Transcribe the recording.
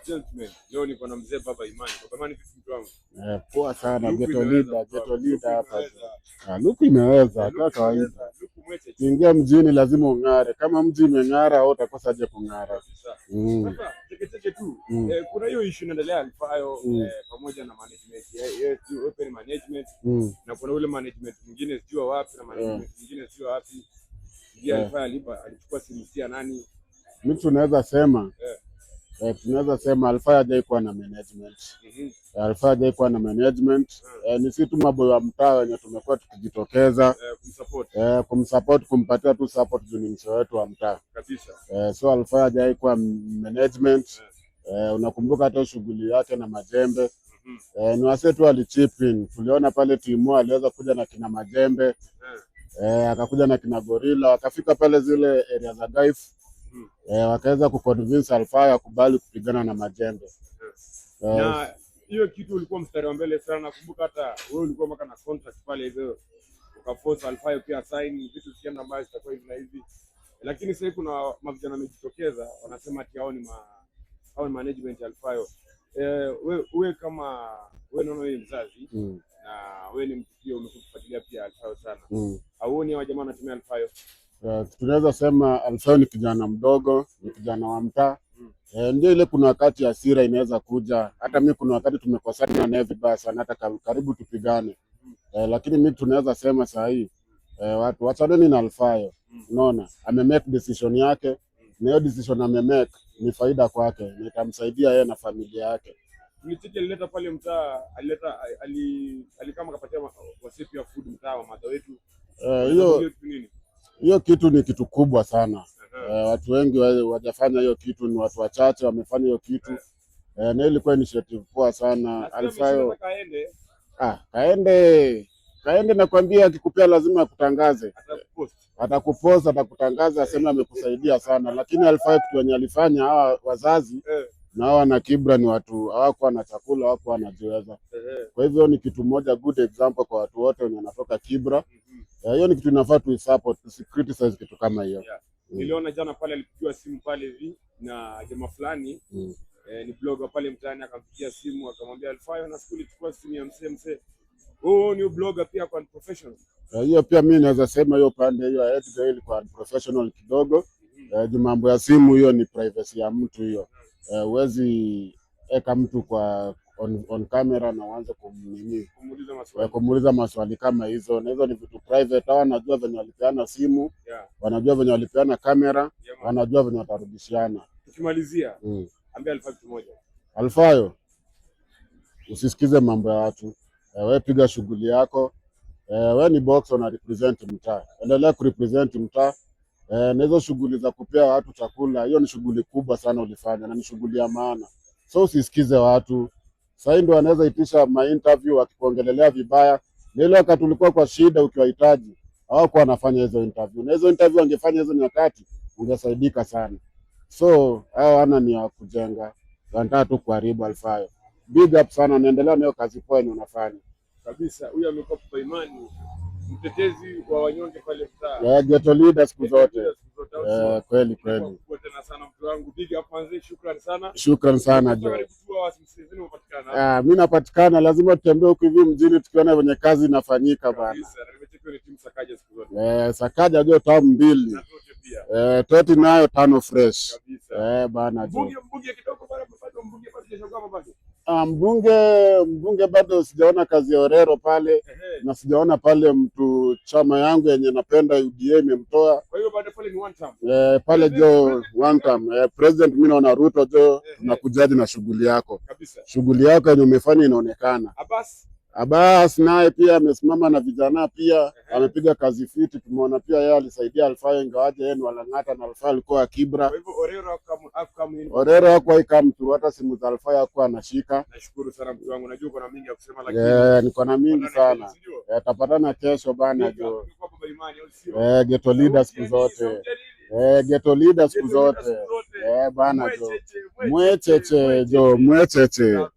Gentleman, leo niko na mzee Baba Imani. Baba Imani, vipi mtu wangu? Poa sana, ghetto leader hapa. Luku imeweza kwa kawaida. Kiingia mjini lazima ung'are. Kama mji umeng'ara au utakosaje kung'ara? Sasa teketeke tu. Kuna hiyo issue inaendelea Alfayo pamoja na management. Open management na kuna ule management mwingine sio wapi na management mwingine sio wapi. Ndio Alfayo alichukua simu ya nani? Mimi tunaweza sema Alfayo hajaikuwa na management. Alfayo hajaikuwa na management. Ni sisi tu maboyo wa mtaa wenye tumekuwa tukijitokeza kumsupport, kumpatia tu support juu ni msee wetu wa mtaa kabisa. So Alfayo hajaikuwa management. Unakumbuka hata shughuli yake na majembe. Ni wase tu alichip in. Tuliona pale timu aliweza kuja na kina majembe. Akakuja na kina gorilla, wakafika pale zile area za Gaif. Wakaweza kuconvince Alfayo akubali kupigana na majembe. Na hiyo kitu ulikuwa mstari wa mbele sana. Nakumbuka hata wewe ulikuwa mpaka na contract pale hivyo. Ukaforce Alfayo pia sign vitu kienda ambayo zitakuwa hivi na hivi. Lakini sasa kuna mavijana wamejitokeza wanasema ati hao ni management ya Alfayo. Wewe kama wewe unaona wewe mzazi na wewe ni mtu pia umekufuatilia pia Alfayo sana. Hauoni hao jamaa wanatumia Alfayo? Tunaweza sema Alfayo ni kijana mdogo, ni kijana wa mtaa. Ndio ile kuna wakati hasira inaweza kuja. Hata mimi kuna wakati tumekosana naye vibaya sana, hata karibu tupigane. Lakini mimi tunaweza sema saa hii watu wachane na Alfayo. Unaona, amemake decision yake na hiyo decision amemake ni faida kwake, na itamsaidia yeye na familia yake. Mlitiki alileta pale mtaa, alikama kapatia wasipi ya food mtaa wa madha wetu. Hiyo kitu ni kitu kubwa sana. Watu wengi wajafanya hiyo kitu, ni watu wachache wamefanya hiyo kitu. Na ilikuwa initiative poa sana. Alfayo kaende nakwambia, akikupea lazima akutangaze. Atakupost, atakutangaza, aseme amekusaidia sana. Lakini Alfayo kitu yenye alifanya, hawa wazazi na hawa na kibra ni watu hawakuwa na chakula, hawakuwa wanajiweza. Kwa hivyo ni kitu moja good example kwa watu wote wenye wanatoka kibra. Hiyo ni kitu inafaa tu support, criticize kitu kama hiyo. Niliona jana pale alipigiwa simu pale hivi na jamaa fulani ni blogger pale mtaani, akampigia simu akamwambia Alfayo na skuli chukua simu ya msee. Ni blogger pia kwa professional. Hiyo pia mimi naweza sema hiyo pande hiyo Edgar ilikuwa professional kidogo. Mambo ya simu hiyo ni privacy ya mtu hiyo. Huwezi eka mtu kwa on camera na uanze kumuuliza maswali kama hizo. Na hizo ni vitu private. Hawa wanajua venye walipeana simu, wanajua venye walipeana kamera, wanajua venye watarudishiana. Tukimalizia, ambia Alfayo kitu moja. Alfayo, usisikize mambo ya watu. Wewe piga shughuli yako. Wewe ni boxer na represent mtaa. Endelea kurepresent mtaa. Na hizo shughuli za kupea watu chakula, hiyo ni shughuli kubwa sana ulifanya na ni shughuli ya maana. So usisikize watu. Sasa ndio wanaweza itisha interview wakikuongelelea vibaya. Ile wakati ulikuwa kwa shida ukiwahitaji, hawakuwa wanafanya hizo interview. Na hizo interview wangefanya hizo nyakati, ungesaidika sana. So hao wana ni ya kujenga, wanataka tu kuharibu Alfayo. Big up sana, naendelea na hiyo kazi poa yenye unafanya. Kabisa, huyu amekuwa Baba Imani, mtetezi wa wanyonge pale mtaa. Ghetto leader siku zote. Kweli. Tena sana mtu wangu. Big up manzi, shukrani sana. Shukrani sana jo. Mimi napatikana, lazima tutembee huko hivi mjini tukiona venye kazi inafanyika bana. Sakaja jo tamu 2. Toti nayo 5 fresh. Bana jo. Mbunge kidogo bado bado. Mbunge bado sijaona kazi ya Orero pale. Na sijaona pale mtu chama yangu yenye napenda UDA imemtoa. Kwa hiyo bado pale ni one term. Pale jo one term. President mimi naona Ruto jo tunakujaji na shughuli yako. Shughuli yako yenye umefanya inaonekana. Abbas naye pia amesimama na vijana pia amepiga kazi fiti. Tumeona pia yeye alisaidia Alfayo ingawaje yeye ni Walang'ata na Alfayo alikuwa Kibra. Kwa hivyo Orero hakuwa mtu, hata simu za Alfayo hakuwa anashika. Nashukuru sana mtu wangu, najua uko na mingi ya kusema lakini niko na mingi sana. Tapatana kesho bana jo. Ghetto leader siku zote. Ghetto leader siku zote. Bana jo. Mwecheche jo, mwecheche.